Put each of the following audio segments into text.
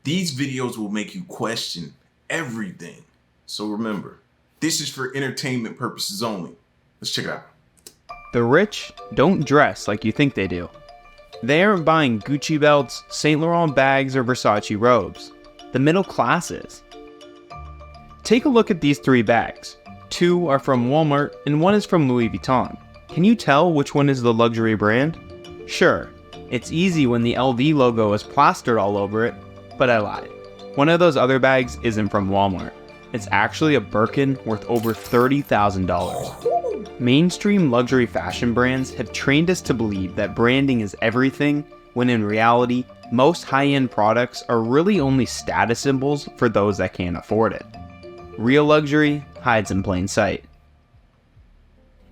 These videos will make you question everything. So remember, this is for entertainment purposes only. Let's check it out. The rich don't dress like you think they do. They aren't buying Gucci belts, Saint Laurent bags, or Versace robes. The middle class is. Take a look at these 3 bags. 2 are from Walmart and 1 is from Louis Vuitton. Can you tell which one is the luxury brand? Sure, it's easy when the LV logo is plastered all over it, but I lied. One of those other bags isn't from Walmart. It's actually a Birkin worth over $30,000. Mainstream luxury fashion brands have trained us to believe that branding is everything, when in reality, most high-end products are really only status symbols for those that can't afford it. Real luxury hides in plain sight.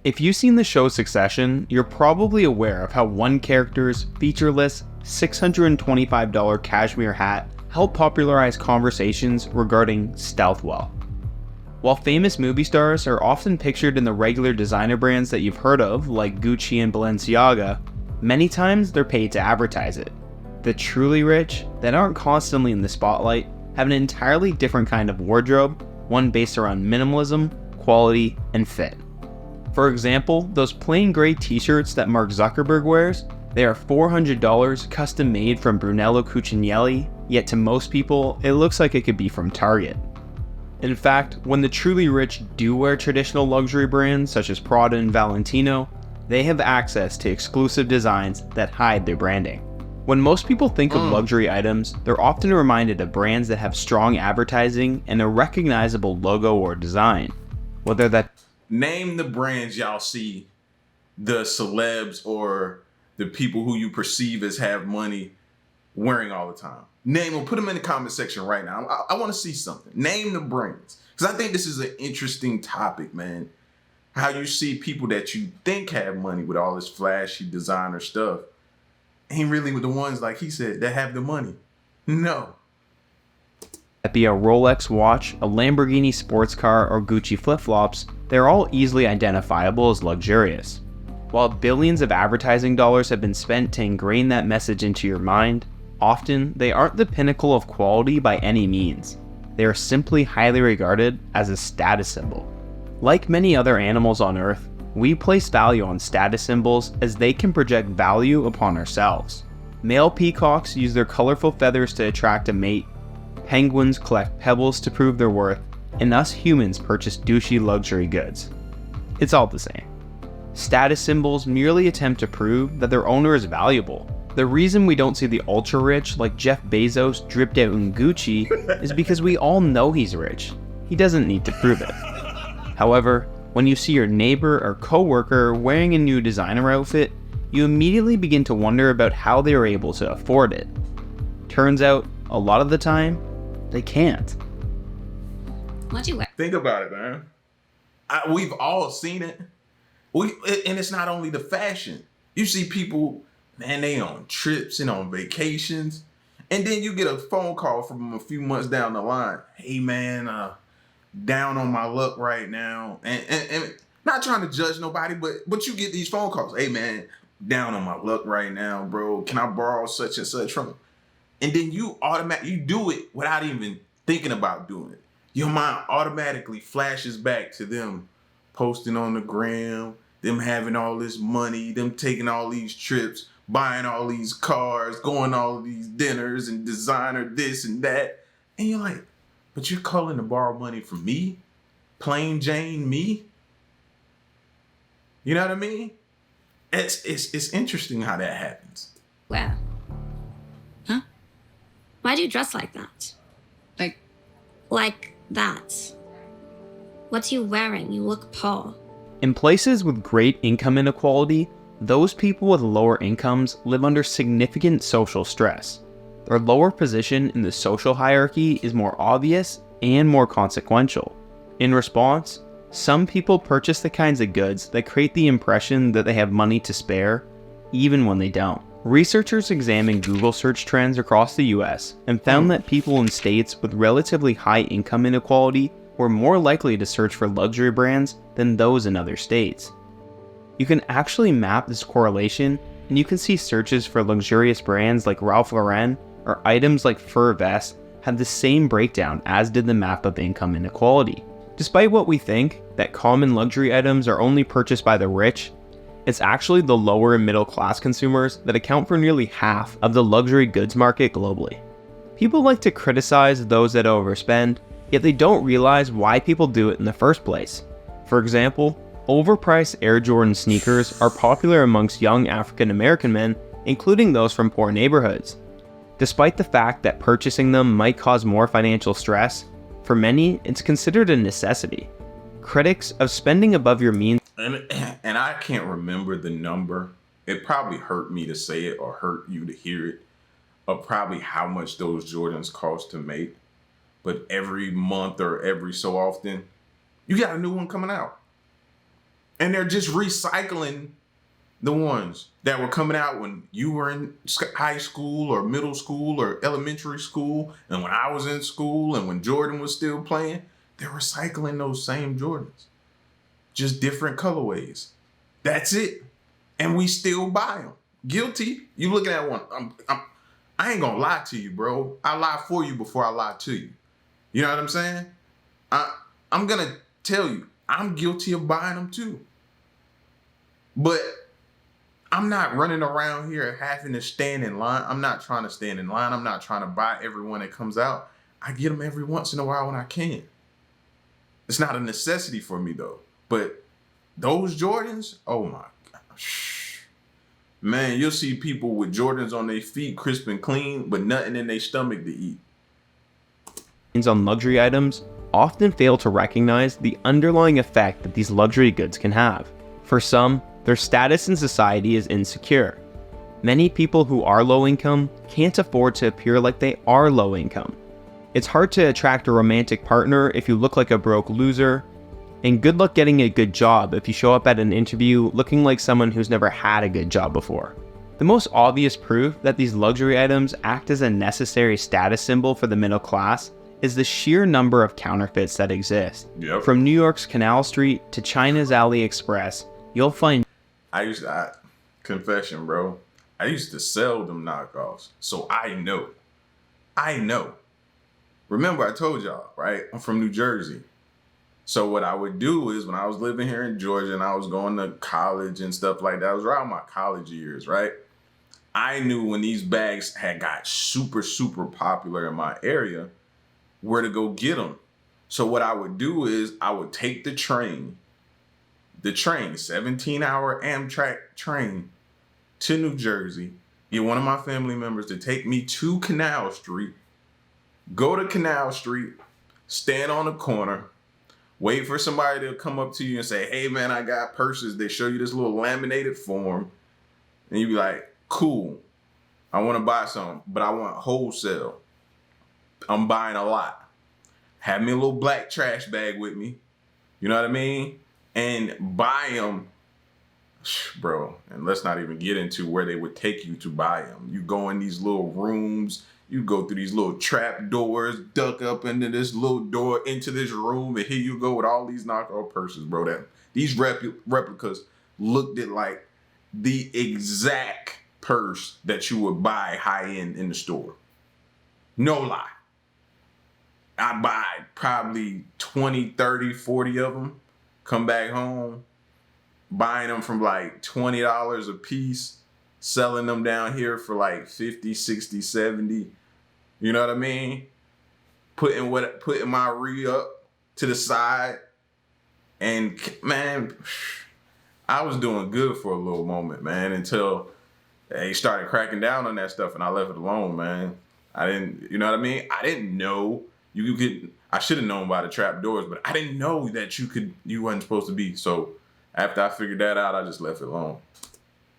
If you've seen the show Succession, you're probably aware of how one character's featureless $625 cashmere hat helped popularize conversations regarding stealth wealth. While famous movie stars are often pictured in the regular designer brands that you've heard of, like Gucci and Balenciaga, many times they're paid to advertise it. The truly rich, that aren't constantly in the spotlight, have an entirely different kind of wardrobe, one based around minimalism, quality, and fit. For example, those plain gray t-shirts that Mark Zuckerberg wears, they are $400 custom made from Brunello Cucinelli, yet to most people, it looks like it could be from Target. In fact, when the truly rich do wear traditional luxury brands such as Prada and Valentino, they have access to exclusive designs that hide their branding. When most people think of luxury items, they're often reminded of brands that have strong advertising and a recognizable logo or design. Whether that... Name the brands y'all see the celebs or the people who you perceive as have money wearing all the time. Name them, put them in the comment section right now. I want to see something. Name the brands. Because I think this is an interesting topic, man. How you see people that you think have money with all this flashy designer stuff ain't really with the ones, like he said, that have the money. No. That be a Rolex watch, a Lamborghini sports car, or Gucci flip-flops, they're all easily identifiable as luxurious. While billions of advertising dollars have been spent to ingrain that message into your mind, often they aren't the pinnacle of quality by any means. They are simply highly regarded as a status symbol. Like many other animals on Earth, we place value on status symbols as they can project value upon ourselves. Male peacocks use their colorful feathers to attract a mate, penguins collect pebbles to prove their worth, and us humans purchase douchey luxury goods. It's all the same. Status symbols merely attempt to prove that their owner is valuable. The reason we don't see the ultra-rich like Jeff Bezos dripped out in Gucci is because we all know he's rich. He doesn't need to prove it. However, when you see your neighbor or coworker wearing a new designer outfit, you immediately begin to wonder about how they are able to afford it. Turns out, a lot of the time, they can't. What'd you wear? Think about it, man. We've all seen it. And it's not only the fashion. You see people, man, they on trips and on vacations. And then you get a phone call from them a few months down the line. Hey, man, down on my luck right now. And not trying to judge nobody, but you get these phone calls. Hey, man, down on my luck right now, bro. Can I borrow such and such from you? And then you do it without even thinking about doing it. Your mind automatically flashes back to them posting on the gram, them having all this money, them taking all these trips, buying all these cars, going all of these dinners and designer this and that. And you're like, but you're calling to borrow money from me? Plain Jane me? You know what I mean? It's interesting how that happens. Well. Huh? Why do you dress like that? Like that. What's you wearing? You look poor. In places with great income inequality, those people with lower incomes live under significant social stress. Their lower position in the social hierarchy is more obvious and more consequential. In response, some people purchase the kinds of goods that create the impression that they have money to spare, even when they don't. Researchers examined Google search trends across the US and found that people in states with relatively high income inequality were more likely to search for luxury brands than those in other states. You can actually map this correlation, and you can see searches for luxurious brands like Ralph Lauren or items like fur vests have the same breakdown as did the map of income inequality. Despite what we think, that common luxury items are only purchased by the rich, it's actually the lower and middle class consumers that account for nearly half of the luxury goods market globally. People like to criticize those that overspend, yet they don't realize why people do it in the first place. For example, overpriced Air Jordan sneakers are popular amongst young African American men, including those from poor neighborhoods. Despite the fact that purchasing them might cause more financial stress, for many, it's considered a necessity. Critics of spending above your means. And I can't remember the number. It probably hurt me to say it or hurt you to hear it, of probably how much those Jordans cost to make. But every month or every so often, you got a new one coming out. And they're just recycling the ones that were coming out when you were in high school or middle school or elementary school, and when I was in school and when Jordan was still playing. They're recycling those same Jordans, just different colorways. That's it. And we still buy them. Guilty. You looking at one. I ain't gonna lie to you, bro. I lie for you before I lie to you. You know what I'm saying? I'm gonna tell you, I'm guilty of buying them too. But I'm not running around here having to stand in line. I'm not trying to stand in line. I'm not trying to buy every one that comes out. I get them every once in a while when I can. It's not a necessity for me though. But those Jordans, oh my gosh. Man, you'll see people with Jordans on their feet, crisp and clean, but nothing in their stomach to eat. On luxury items often fail to recognize the underlying effect that these luxury goods can have. For some, their status in society is insecure. Many people who are low income can't afford to appear like they are low income. It's hard to attract a romantic partner if you look like a broke loser, and good luck getting a good job if you show up at an interview looking like someone who's never had a good job before. The most obvious proof that these luxury items act as a necessary status symbol for the middle class is the sheer number of counterfeits that exist. Yep. From New York's Canal Street to China's AliExpress, you'll find... Confession, bro. I used to sell them knockoffs, so I know. Remember, I told y'all, right? I'm from New Jersey. So what I would do is when I was living here in Georgia and I was going to college and stuff like that, I was around my college years, right? I knew when these bags had got super, super popular in my area, where to go get them. So what I would do is I would take the train, 17-hour Amtrak train to New Jersey, get one of my family members to take me to Canal Street, go to Canal Street, stand on the corner, wait for somebody to come up to you and say, hey man, I got purses. They show you this little laminated form. And you be like, cool, I want to buy some, but I want wholesale. I'm buying a lot. Have me a little black trash bag with me. You know what I mean? And buy them, bro. And let's not even get into where they would take you to buy them. You go in these little rooms, you go through these little trap doors, duck up into this little door, into this room, and here you go with all these knockoff purses, bro. That these replicas looked at like the exact purse that you would buy high-end in the store. No lie. I buy probably 20, 30, 40 of them, come back home, buying them from like $20 a piece, selling them down here for like 50, 60, 70. You know what I mean? Putting my re-up to the side. And man, I was doing good for a little moment, man, until they started cracking down on that stuff and I left it alone, man. I didn't, you know what I mean? I didn't know you could, I should have known by the trap doors, but I didn't know that you wasn't supposed to be. So after I figured that out, I just left it alone.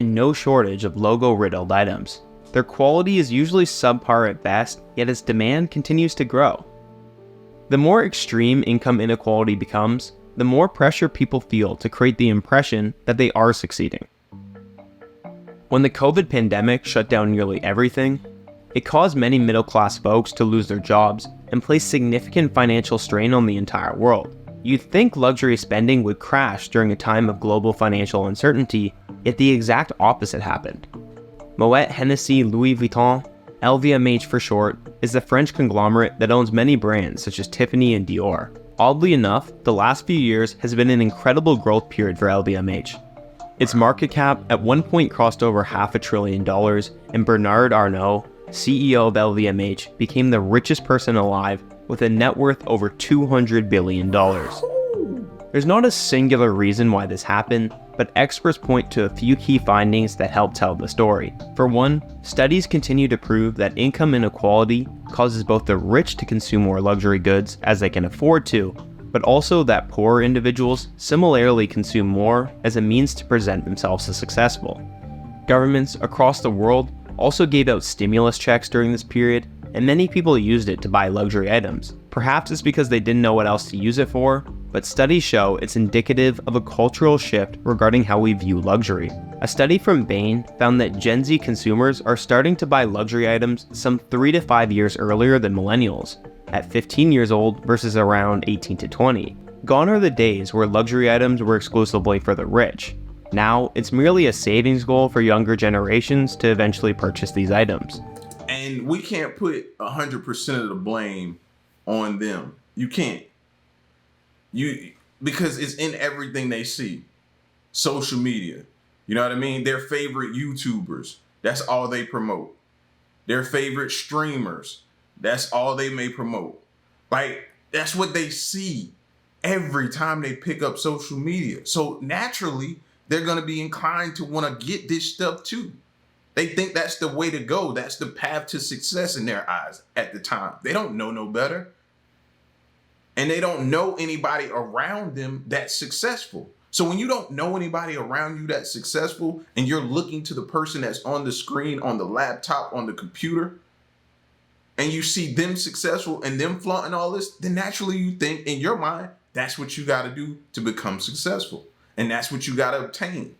No shortage of logo-riddled items. Their quality is usually subpar at best, yet as demand continues to grow. The more extreme income inequality becomes, the more pressure people feel to create the impression that they are succeeding. When the COVID pandemic shut down nearly everything, it caused many middle-class folks to lose their jobs and place significant financial strain on the entire world. You'd think luxury spending would crash during a time of global financial uncertainty, yet the exact opposite happened. Moet Hennessy Louis Vuitton, LVMH for short is the French conglomerate that owns many brands such as Tiffany and Dior. Oddly enough, the last few years has been an incredible growth period for LVMH. Its market cap at one point crossed over $500 billion, and Bernard Arnault, CEO of LVMH, became the richest person alive with a net worth over $200 billion. There's not a singular reason why this happened, but experts point to a few key findings that help tell the story. For one, studies continue to prove that income inequality causes both the rich to consume more luxury goods as they can afford to, but also that poorer individuals similarly consume more as a means to present themselves as successful. Governments across the world also gave out stimulus checks during this period, and many people used it to buy luxury items. Perhaps it's because they didn't know what else to use it for, but studies show it's indicative of a cultural shift regarding how we view luxury. A study from Bain found that Gen Z consumers are starting to buy luxury items some 3 to 5 years earlier than millennials, at 15 years old versus around 18 to 20. Gone are the days where luxury items were exclusively for the rich. Now, it's merely a savings goal for younger generations to eventually purchase these items. And we can't put 100% of the blame on them. You can't. Because it's in everything they see. Social media. You know what I mean? Their favorite YouTubers. That's all they promote. Their favorite streamers. That's all they may promote. Like, that's what they see every time they pick up social media. So naturally, they're going to be inclined to want to get this stuff too. They think that's the way to go. That's the path to success in their eyes at the time. They don't know no better. And they don't know anybody around them that's successful. So when you don't know anybody around you that's successful and you're looking to the person that's on the screen, on the laptop, on the computer, and you see them successful and them flaunting all this, then naturally you think in your mind, that's what you got to do to become successful. And that's what you got to obtain.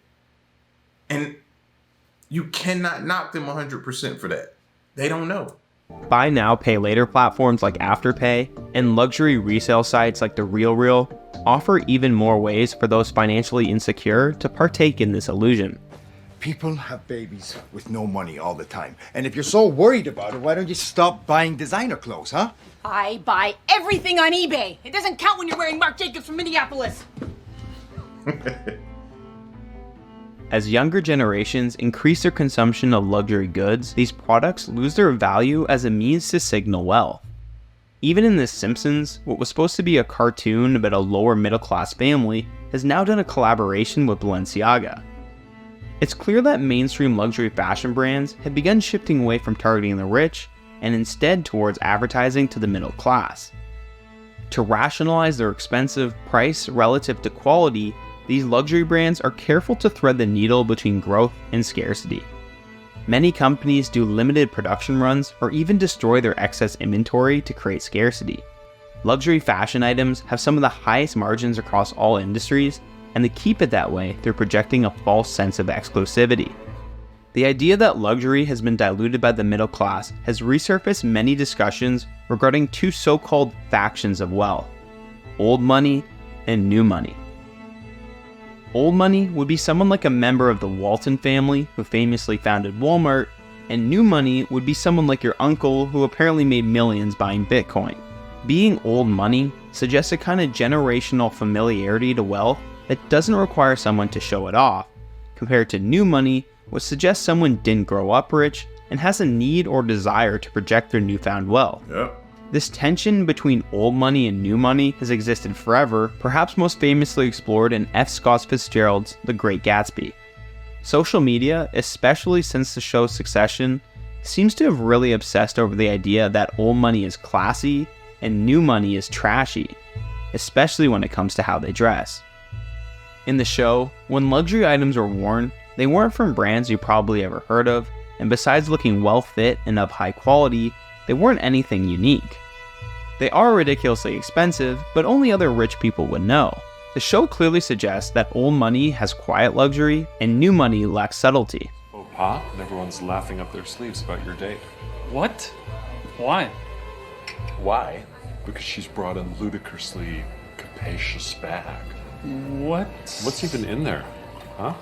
And you cannot knock them 100% for that. They don't know. Buy now, pay later platforms like Afterpay and luxury resale sites like The RealReal offer even more ways for those financially insecure to partake in this illusion. People have babies with no money all the time. And if you're so worried about it, why don't you stop buying designer clothes, huh? I buy everything on eBay. It doesn't count when you're wearing Marc Jacobs from Minneapolis. As younger generations increase their consumption of luxury goods, these products lose their value as a means to signal wealth. Even in The Simpsons, what was supposed to be a cartoon about a lower middle class family has now done a collaboration with Balenciaga. It's clear that mainstream luxury fashion brands have begun shifting away from targeting the rich and instead towards advertising to the middle class. To rationalize their expensive price relative to quality, these luxury brands are careful to thread the needle between growth and scarcity. Many companies do limited production runs or even destroy their excess inventory to create scarcity. Luxury fashion items have some of the highest margins across all industries, and they keep it that way through projecting a false sense of exclusivity. The idea that luxury has been diluted by the middle class has resurfaced many discussions regarding two so-called factions of wealth: old money and new money. Old money would be someone like a member of the Walton family who famously founded Walmart, and new money would be someone like your uncle who apparently made millions buying Bitcoin. Being old money suggests a kind of generational familiarity to wealth that doesn't require someone to show it off, compared to new money, which suggests someone didn't grow up rich and has a need or desire to project their newfound wealth. Yep. This tension between old money and new money has existed forever, perhaps most famously explored in F. Scott Fitzgerald's The Great Gatsby. Social media, especially since the show's succession, seems to have really obsessed over the idea that old money is classy and new money is trashy, especially when it comes to how they dress. In the show, when luxury items were worn, they weren't from brands you probably ever heard of, and besides looking well fit and of high quality, they weren't anything unique. They are ridiculously expensive, but only other rich people would know. The show clearly suggests that old money has quiet luxury and new money lacks subtlety. Oh, Pa, and everyone's laughing up their sleeves about your date. What? Why? Why? Because she's brought a ludicrously capacious bag. What? What's even in there? Huh?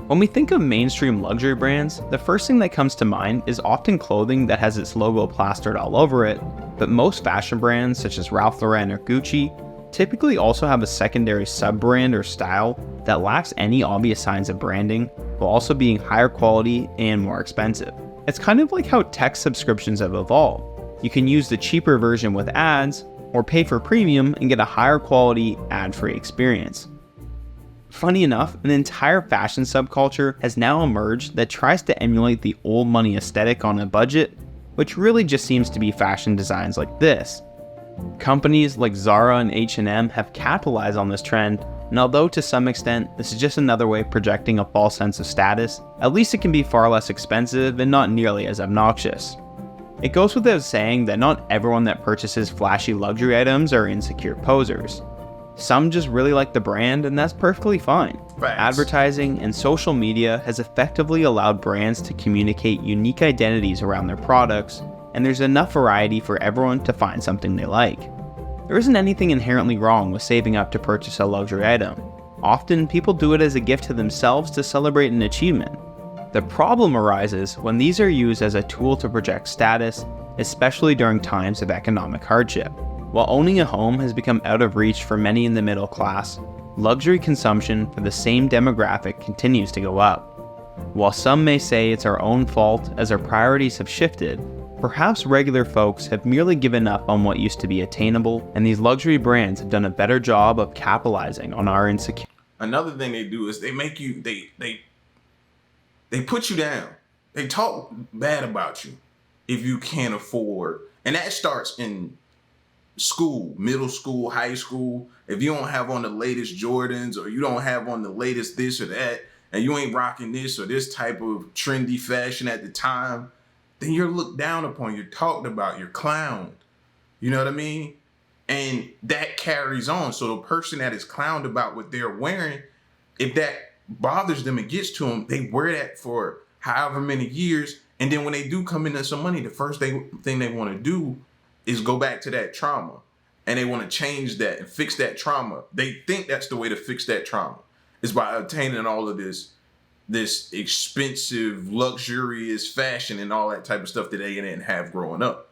When we think of mainstream luxury brands, the first thing that comes to mind is often clothing that has its logo plastered all over it, but most fashion brands such as Ralph Lauren or Gucci typically also have a secondary sub-brand or style that lacks any obvious signs of branding, while also being higher quality and more expensive. It's kind of like how tech subscriptions have evolved. You can use the cheaper version with ads, or pay for premium and get a higher quality ad-free experience. Funny enough, an entire fashion subculture has now emerged that tries to emulate the old money aesthetic on a budget, which really just seems to be fashion designs like this. Companies like Zara and H&M have capitalized on this trend, and although to some extent this is just another way of projecting a false sense of status, at least it can be far less expensive and not nearly as obnoxious. It goes without saying that not everyone that purchases flashy luxury items are insecure posers. Some just really like the brand, and that's perfectly fine. Facts. Advertising and social media has effectively allowed brands to communicate unique identities around their products, and there's enough variety for everyone to find something they like. There isn't anything inherently wrong with saving up to purchase a luxury item. Often, people do it as a gift to themselves to celebrate an achievement. The problem arises when these are used as a tool to project status, especially during times of economic hardship. While owning a home has become out of reach for many in the middle class, luxury consumption for the same demographic continues to go up. While some may say it's our own fault as our priorities have shifted, perhaps regular folks have merely given up on what used to be attainable, and these luxury brands have done a better job of capitalizing on our insecurity. Another thing they do is they make you, they put you down. They talk bad about you if you can't afford. And that starts in school, middle school, high school. If you don't have on the latest Jordans, or you don't have on the latest this or that, and you ain't rocking this or this type of trendy fashion at the time, then you're looked down upon, you're talked about, you're clowned. You know what I mean? And that carries on. So the person that is clowned about what they're wearing, if that bothers them and gets to them, they wear that for however many years. And then when they do come into some money, the first thing they want to do is go back to that trauma. And they want to change that and fix that trauma. They think that's the way to fix that trauma, is by obtaining all of this expensive, luxurious fashion and all that type of stuff that they didn't have growing up.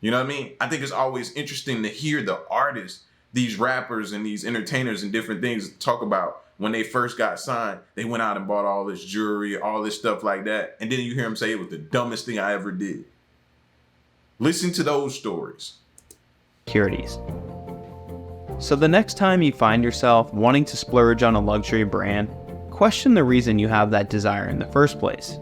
You know what I mean? I think it's always interesting to hear the artists, these rappers and these entertainers and different things talk about when they first got signed, they went out and bought all this jewelry, all this stuff like that. And then you hear them say it was the dumbest thing I ever did. Listen to those stories. So the next time you find yourself wanting to splurge on a luxury brand, question the reason you have that desire in the first place.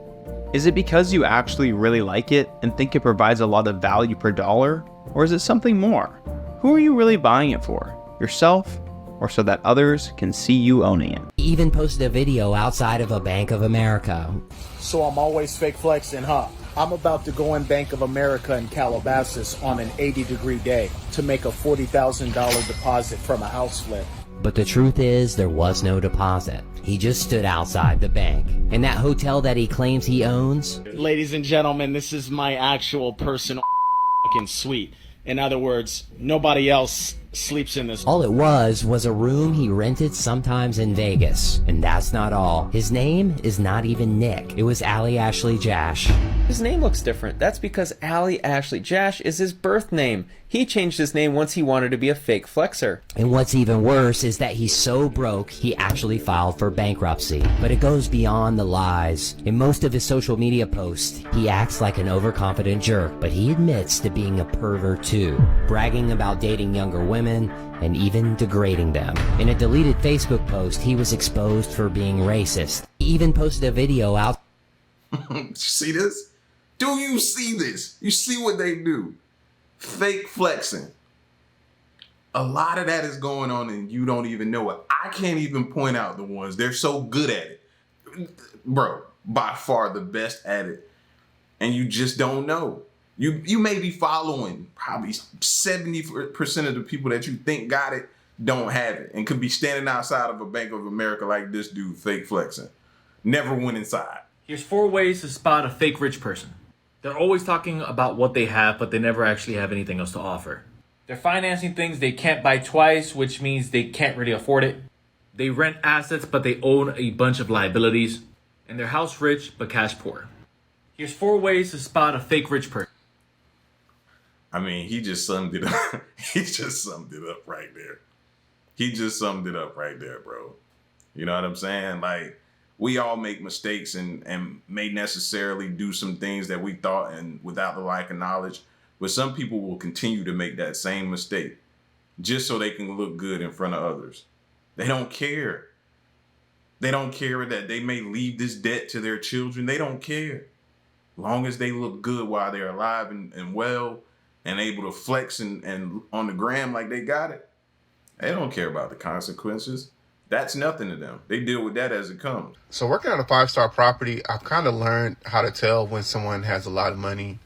Is it because you actually really like it and think it provides a lot of value per dollar? Or is it something more? Who are you really buying it for? Yourself? Or so that others can see you owning it? He even posted a video outside of a Bank of America. So I'm always fake flexing, huh? I'm about to go in Bank of America in Calabasas on an 80-degree day to make a $40,000 deposit from a house flip. But the truth is, there was no deposit. He just stood outside the bank. And that hotel that he claims he owns? Ladies and gentlemen, this is my actual personal fucking suite. In other words, nobody else sleeps in this. All it was a room he rented sometimes in Vegas. And that's not all. His name is not even Nick. It was Ali Ashley Jash. His name looks different. That's because Ali Ashley Jash is his birth name. He changed his name once he wanted to be a fake flexer. And what's even worse is that he's so broke, he actually filed for bankruptcy. But it goes beyond the lies. In most of his social media posts, he acts like an overconfident jerk, but he admits to being a pervert too, bragging about dating younger women and even degrading them. In a deleted Facebook post, he was exposed for being racist. He even posted a video out. See this? Do you see this? You see what they do? Fake flexing. A lot of that is going on and you don't even know it. I can't even point out the ones. They're so good at it. Bro, by far the best at it. And you just don't know. You may be following probably 70% of the people that you think got it don't have it and could be standing outside of a Bank of America like this dude fake flexing. Never went inside. Here's 4 ways to spot a fake rich person. They're always talking about what they have, but they never actually have anything else to offer. They're financing things they can't buy twice, which means they can't really afford it. They rent assets, but they own a bunch of liabilities. And they're house rich, but cash poor. Here's 4 ways to spot a fake rich person. I mean, he just summed it up. He just summed it up right there. He just summed it up right there, bro. You know what I'm saying? Like, we all make mistakes and may necessarily do some things that we thought and without the lack of knowledge. But some people will continue to make that same mistake just so they can look good in front of others. They don't care. They don't care that they may leave this debt to their children. They don't care. Long as they look good while they're alive and well and able to flex and on the gram like they got it, they don't care about the consequences. That's nothing to them. They deal with that as it comes. So working on a 5-star property, I've kind of learned how to tell when someone has a lot of money,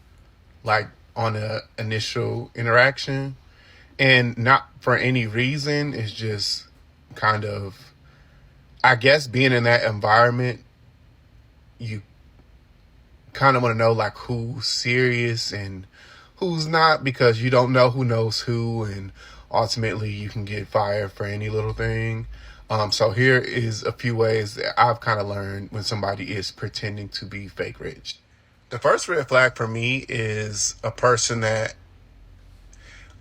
like on the initial interaction, and not for any reason. It's just kind of, I guess, being in that environment, you kind of want to know like who's serious and who's not, because you don't know who knows who, and ultimately you can get fired for any little thing. So here is a few ways that I've kind of learned when somebody is pretending to be fake rich. The first red flag for me is a person that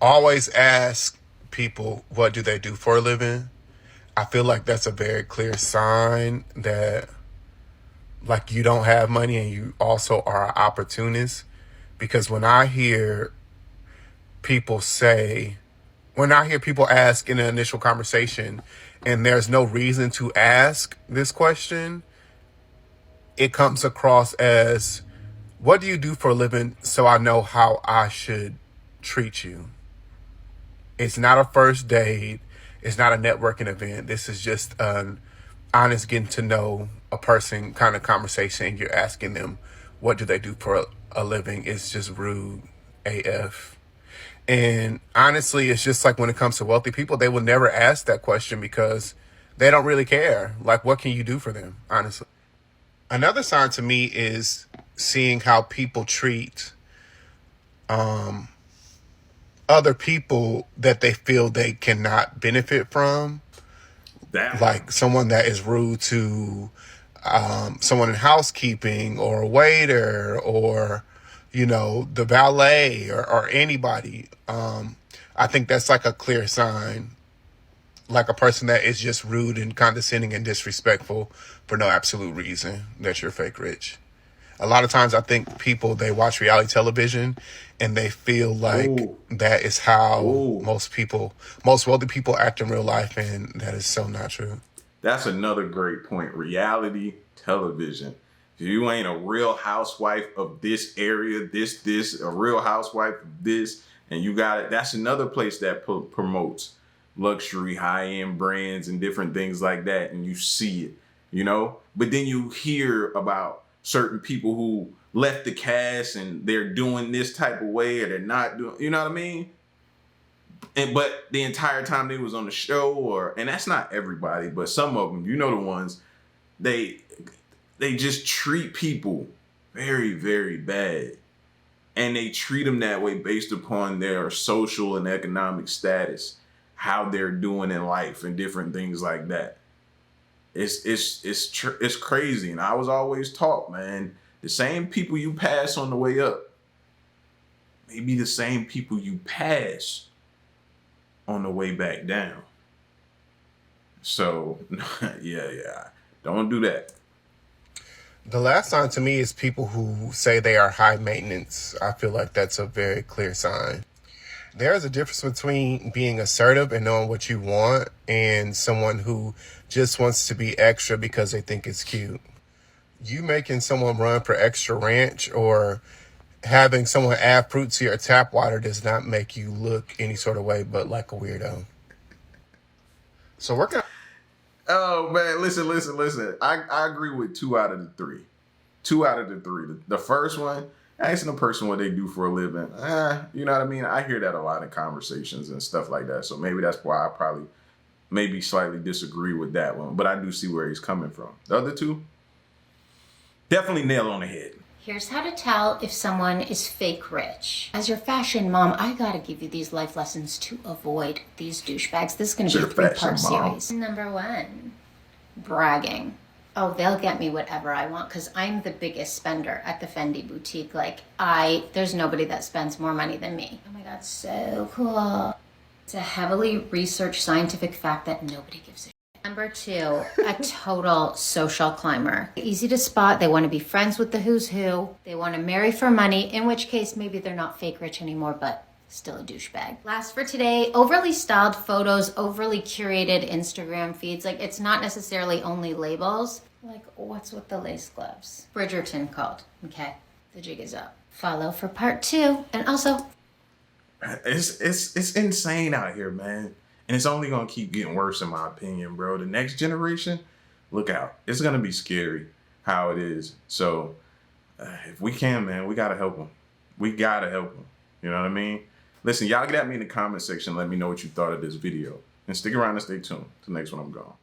always asks people, what do they do for a living? I feel like that's a very clear sign that like you don't have money and you also are an opportunist. Because when I hear people ask in an initial conversation and there's no reason to ask this question, it comes across as, what do you do for a living so I know how I should treat you? It's not a first date. It's not a networking event. This is just an honest getting to know a person kind of conversation. You're asking them, what do they do for a living? It's just rude AF. And honestly, it's just like when it comes to wealthy people, they will never ask that question because they don't really care. Like, what can you do for them, honestly? Another sign to me is seeing how people treat other people that they feel they cannot benefit from. Like someone that is rude to someone in housekeeping or a waiter or, you know, the valet or anybody. I think that's like a clear sign, like a person that is just rude and condescending and disrespectful for no absolute reason, that you're fake rich. A lot of times I think people, they watch reality television and they feel like that is how most wealthy people act in real life, and that is so not true. That's another great point. Reality television. If you ain't a real housewife of this area, a real housewife of this, and you got it, that's another place that promotes luxury, high-end brands and different things like that, and you see it, you know? But then you hear about certain people who left the cast and they're doing this type of way or they're not doing, you know what I mean? But the entire time they was on the show, and that's not everybody, but some of them, you know, the ones, they just treat people very, very bad. And they treat them that way based upon their social and economic status, how they're doing in life and different things like that. It's crazy. And I was always taught, man, the same people you pass on the way up may be the same people you pass on the way back down. So, yeah, don't do that. The last sign to me is people who say they are high maintenance. I feel like that's a very clear sign. There's a difference between being assertive and knowing what you want and someone who just wants to be extra because they think it's cute. You making someone run for extra ranch or having someone add fruit to your tap water does not make you look any sort of way but like a weirdo. So we're gonna... Oh, man, listen. I agree with 2 out of the 3. 2 out of the 3. The first one, asking a person what they do for a living. You know what I mean? I hear that a lot in conversations and stuff like that. So maybe that's why I probably maybe slightly disagree with that one. But I do see where he's coming from. The other 2, definitely nail on the head. Here's how to tell if someone is fake rich. As your fashion mom, I gotta give you these life lessons to avoid these douchebags. This is gonna be a 3-part series. Number 1, bragging. Oh, they'll get me whatever I want because I'm the biggest spender at the Fendi boutique. Like, there's nobody that spends more money than me. Oh my God, so cool. It's a heavily researched scientific fact that nobody gives a shit. Number 2, a total social climber. Easy to spot. They want to be friends with the who's who. They want to marry for money, in which case maybe they're not fake rich anymore, but still a douchebag. Last for today, overly styled photos, overly curated Instagram feeds. Like, it's not necessarily only labels. Like, what's with the lace gloves? Bridgerton called. Okay, the jig is up. Follow for part 2. And also, it's insane out here, man. And it's only going to keep getting worse, in my opinion, bro. The next generation, look out. It's going to be scary how it is. So if we can, man, we got to help them. We got to help them. You know what I mean? Listen, y'all get at me in the comment section. Let me know what you thought of this video. And stick around and stay tuned. Till next one, I'm gone.